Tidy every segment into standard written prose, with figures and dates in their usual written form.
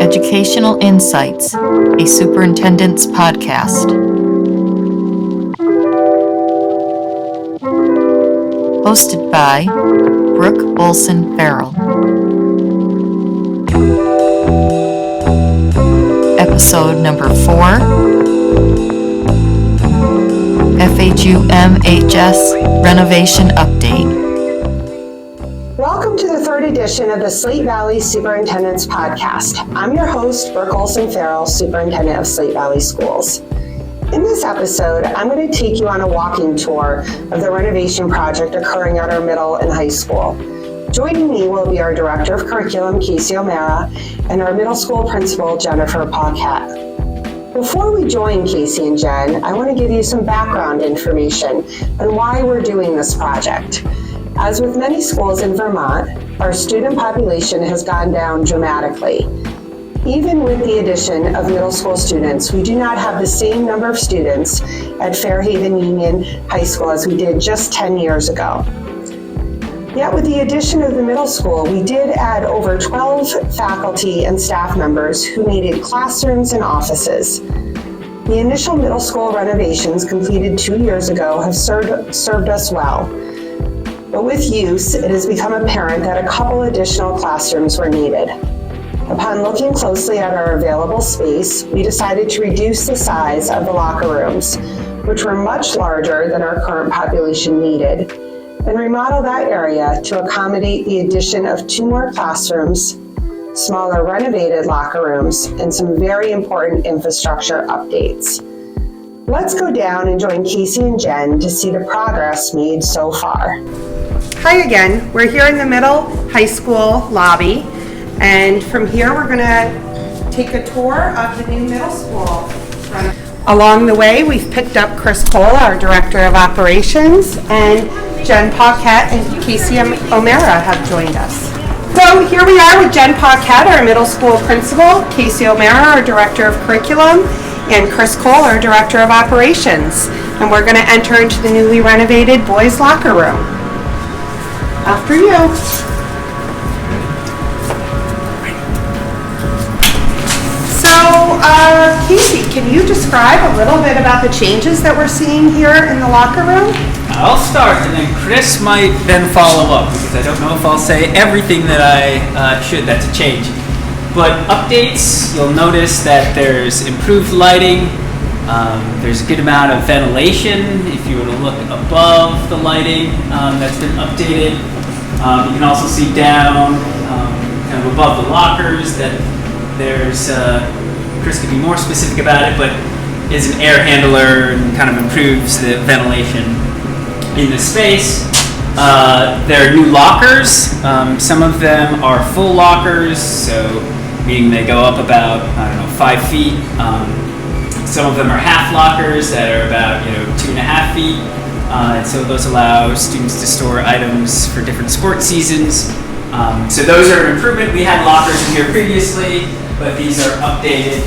Educational Insights, a Superintendent's podcast. Hosted by Brooke Olsen-Farrell. Episode number 4, FHUMHS Renovation Update. Welcome to the third edition of the Slate Valley Superintendent's Podcast. I'm your host, Brooke Olsen-Farrell, Superintendent of Slate Valley Schools. In this episode, I'm going to take you on a walking tour of the renovation project occurring at our middle and high school. Joining me will be our Director of Curriculum, Casey O'Mara, and our middle school principal, Jennefer Paquette. Before we join Casey and Jen, I want to give you some background information on why we're doing this project. As with many schools in Vermont, our student population has gone down dramatically. Even with the addition of middle school students, we do not have the same number of students at Fairhaven Union High School as we did just 10 years ago. Yet with the addition of the middle school, we did add over 12 faculty and staff members who needed classrooms and offices. The initial middle school renovations completed 2 years ago have served us well. But with use, it has become apparent that a couple additional classrooms were needed. Upon looking closely at our available space, we decided to reduce the size of the locker rooms, which were much larger than our current population needed, and remodel that area to accommodate the addition of 2 more classrooms, smaller renovated locker rooms, and some very important infrastructure updates. Let's go down and join Casey and Jen to see the progress made so far. Hi again. We're here in the middle high school lobby, and from here we're going to take a tour of the new middle school. Along the way, we've picked up Chris Cole, our Director of Operations, and Jen Paquette and Casey O'Mara have joined us. So here we are with Jen Paquette, our middle school principal, Casey O'Mara, our Director of Curriculum, and Chris Cole, our Director of Operations. And we're going to enter into the newly renovated boys' locker room. After you. So, Casey, can you describe a little bit about the changes that we're seeing here in the locker room? I'll start, and then Chris might then follow up, because I don't know if I'll say everything that I should. That's a change. But updates, you'll notice that there's improved lighting. There's a good amount of ventilation. If you were to look above the lighting, that's been updated. You can also see down, kind of above the lockers, that there's, Chris could be more specific about it, but is an air handler and kind of improves the ventilation in the space. There are new lockers. Some of them are full lockers, so meaning they go up about, 5 feet. Some of them are half lockers that are about, 2.5 feet. And so those allow students to store items for different sport seasons. So those are an improvement. We had lockers in here previously, but these are updated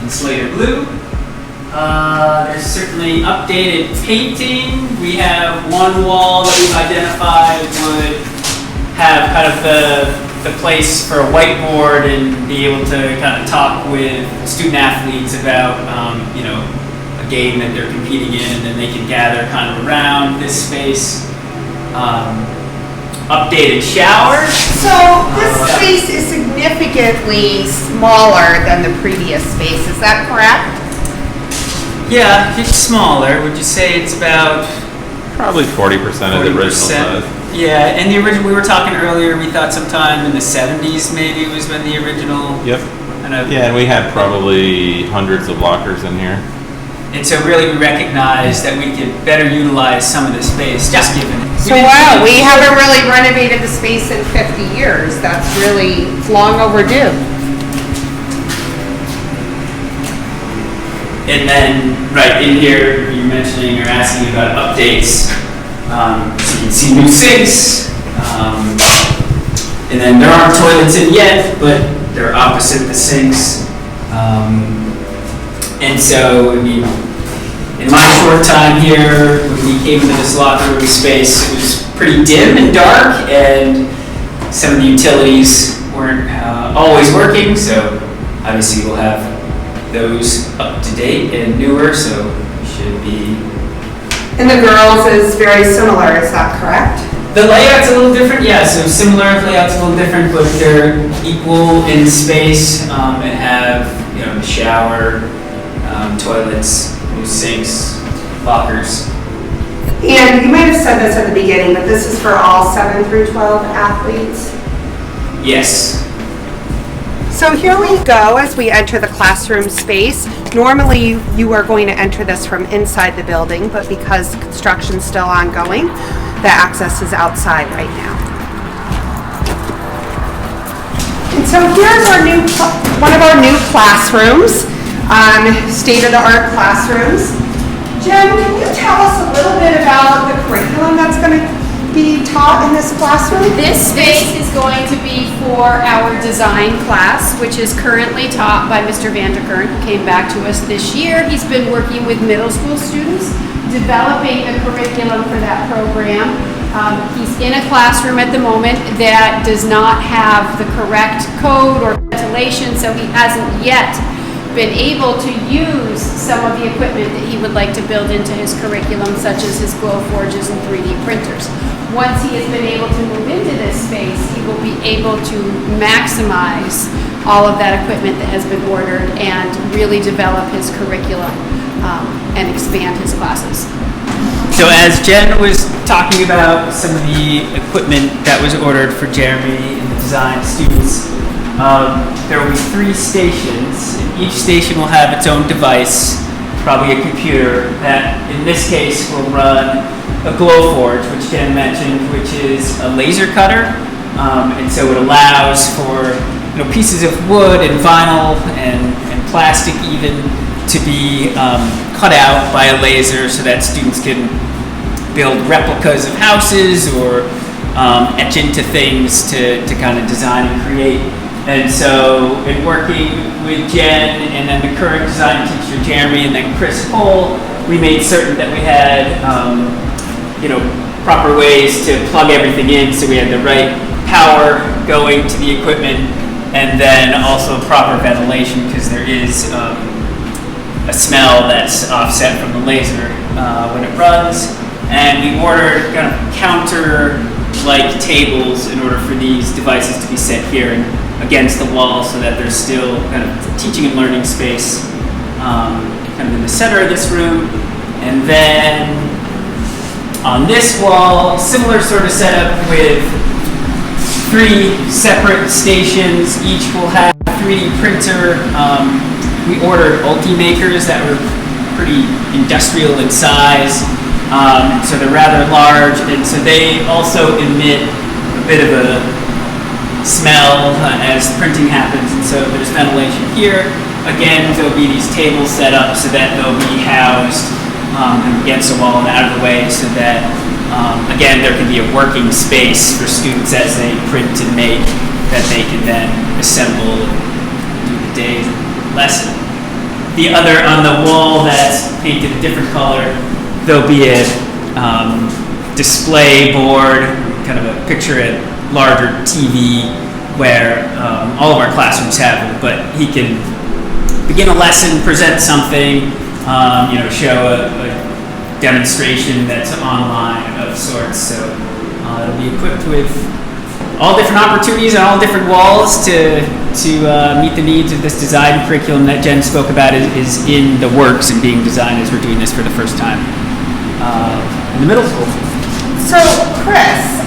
in Slater blue. There's certainly updated painting. We have one wall that we've identified would have kind of the place for a whiteboard and be able to kind of talk with student athletes about, a game that they're competing in, and then they can gather kind of around this space. Updated shower. So this space is significantly smaller than the previous space, is that correct? Yeah, it's smaller. Would you say it's about probably 40% of the original size? Yeah, and the original, we were talking earlier, we thought sometime in the 70s maybe was when the original. Yep. Yeah, and we had probably hundreds of lockers in here. And so really we recognized that we could better utilize some of the space, just given. So wow, we haven't really renovated the space in 50 years. That's really long overdue. And then, right in here, you're mentioning or asking about updates. So you can see new sinks. And then there aren't toilets in yet, but they're opposite the sinks. And so, in my short time here, when we came into this locker room space, it was pretty dim and dark, and some of the utilities weren't always working, so obviously we'll have those up to date and newer, so we should be. And the girls is very similar, is that correct? The layout's a little different, yeah, so similar, layout's a little different, but they're equal in space, and have, the shower, toilets, new sinks, lockers. And you might have said this at the beginning, but this is for all 7 through 12 athletes? Yes. So here we go as we enter the classroom space. Normally you are going to enter this from inside the building, but because construction's still ongoing, the access is outside right now. And so here's one of our new classrooms, state-of-the-art classrooms. Jen, can you tell us a little bit about the curriculum that's going to be taught in this classroom? This space is going to be for our design class, which is currently taught by Mr. Vanderkern, who came back to us this year. He's been working with middle school students, developing a curriculum for that program. He's in a classroom at the moment that does not have the correct code or ventilation, so he hasn't yet been able to use some of the equipment that he would like to build into his curriculum, such as his glow forges and 3D printers. Once he has been able to move into this space, he will be able to maximize all of that equipment that has been ordered and really develop his curriculum and expand his classes. So as Jen was talking about some of the equipment that was ordered for Jeremy and the design students, there will be 3 stations. Each station will have its own device, probably a computer, that in this case will run a glow forge, which Jen mentioned, which is a laser cutter. And so it allows for pieces of wood and vinyl and plastic even to be cut out by a laser so that students can build replicas of houses or etch into things to kind of design and create. And so in working with Jen and then the current design teacher Jeremy and then Chris Cole, we made certain that we had proper ways to plug everything in, so we had the right power going to the equipment and then also proper ventilation, because there is a smell that's offset from the laser when it runs. And we ordered kind of counter-like tables in order for these devices to be set here and against the wall, so that there's still kind of teaching and learning space kind of in the center of this room. And then on this wall, similar sort of setup with 3 separate stations. Each will have a 3D printer. We ordered Ultimakers that were pretty industrial in size. So they're rather large, and so they also emit a bit of a smell as printing happens, and so there's ventilation here. Again, there'll be these tables set up so that they'll be housed against the wall and out of the way, so that again there can be a working space for students as they print and make, that they can then assemble and do the day's lesson. The other, on the wall that's painted a different color, there'll be a display board, kind of a picture at larger TV, where all of our classrooms have it, but he can begin a lesson, present something, show a demonstration that's online of sorts. So it'll be equipped with all different opportunities on all different walls to meet the needs of this design curriculum that Jen spoke about is in the works and being designed as we're doing this for the first time in the middle school. So, Chris,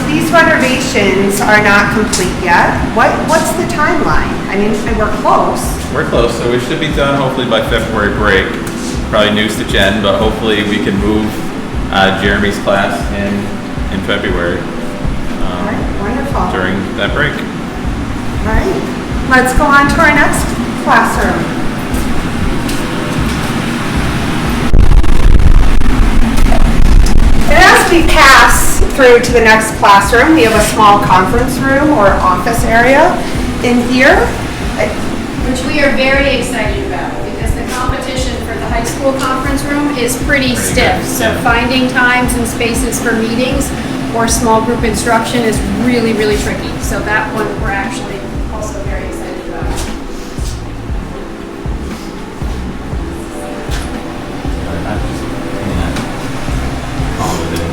these renovations are not complete yet. What's the timeline? I mean, we're close. We're close, so we should be done hopefully by February break. Probably news to Jen, but hopefully we can move Jeremy's class in February. All right, wonderful. During that break. All right, let's go on to our next classroom. And as we pass through to the next classroom, we have a small conference room or office area in here. Which we are very excited about, because the competition for the high school conference room is pretty stiff. So finding times and spaces for meetings or small group instruction is really, really tricky. So that one we're actually also very excited about.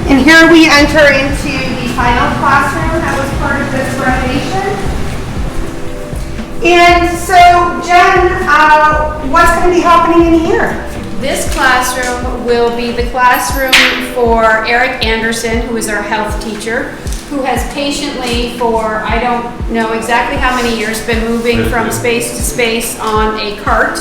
And here we enter into the final classroom that was part of this renovation. And so, Jen, what's going to be happening in here? This classroom will be the classroom for Eric Anderson, who is our health teacher, who has patiently for, I don't know exactly how many years, been moving from space to space on a cart.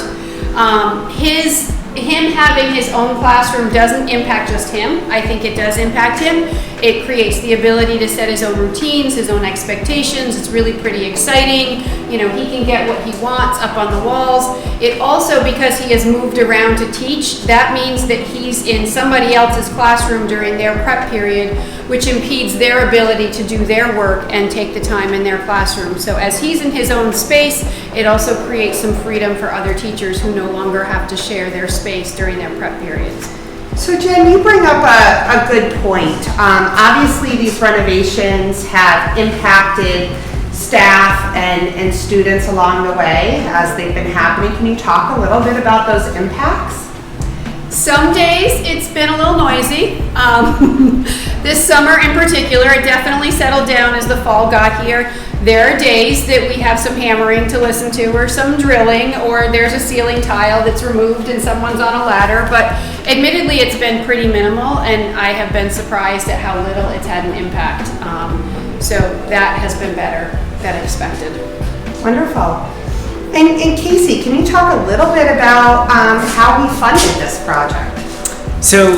Him having his own classroom doesn't impact just him. I think it does impact him. It creates the ability to set his own routines, his own expectations. It's really pretty exciting. You know, he can get what he wants up on the walls. It also, because he has moved around to teach, that means that he's in somebody else's classroom during their prep period, which impedes their ability to do their work and take the time in their classroom. So as he's in his own space, it also creates some freedom for other teachers who no longer have to share their space during their prep periods. So Jen, you bring up a good point. Obviously, these renovations have impacted staff and students along the way as they've been happening. Can you talk a little bit about those impacts? Some days it's been a little noisy. This summer in particular, it definitely settled down as the fall got here. There are days that we have some hammering to listen to, or some drilling, or there's a ceiling tile that's removed and someone's on a ladder, but admittedly it's been pretty minimal, and I have been surprised at how little it's had an impact. So that has been better than expected. Wonderful. And Casey, can you talk a little bit about how we funded this project? So,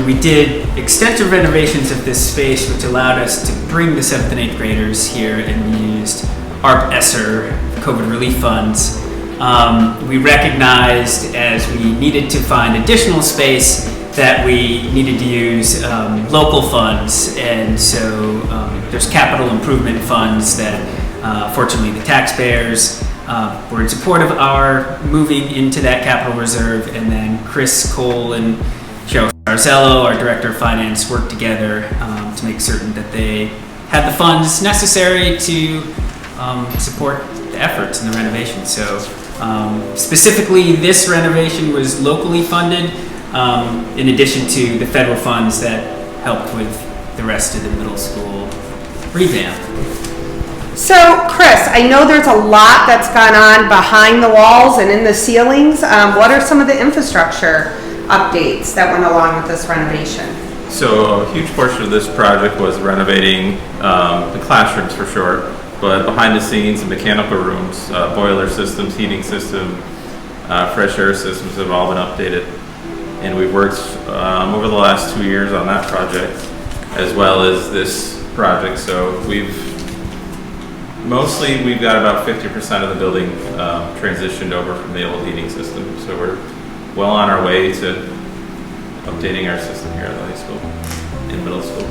we did extensive renovations of this space, which allowed us to bring the 7th and 8th graders here, and used ARP ESSER COVID relief funds. We recognized as we needed to find additional space that we needed to use local funds, and so there's capital improvement funds that fortunately the taxpayers were in support of our moving into that capital reserve, and then Chris Cole and Cheryl Arzello, our director of finance, worked together to make certain that they had the funds necessary to support the efforts in the renovation. So specifically, this renovation was locally funded, in addition to the federal funds that helped with the rest of the middle school revamp. So, Chris, I know there's a lot that's gone on behind the walls and in the ceilings. What are some of the infrastructure updates that went along with this renovation? So a huge portion of this project was renovating the classrooms for sure, but behind the scenes, the mechanical rooms, boiler systems, heating system, fresh air systems have all been updated. And we've worked over the last 2 years on that project, as well as this project. So we've got about 50% of the building transitioned over from the old heating system. So we're well on our way to updating our system here at the high school and middle school.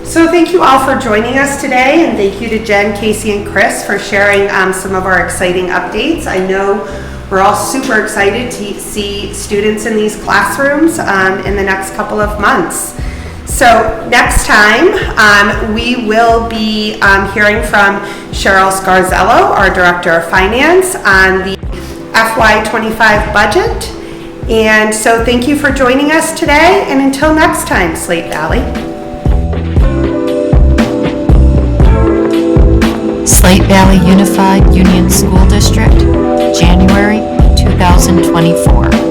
So thank you all for joining us today, and thank you to Jen, Casey, and Chris for sharing some of our exciting updates. I know we're all super excited to see students in these classrooms in the next couple of months. So next time, we will be hearing from Cheryl Scarzello, our Director of Finance, on the FY25 budget. And so thank you for joining us today, and until next time, Slate Valley. Slate Valley Unified Union School District, January 2024.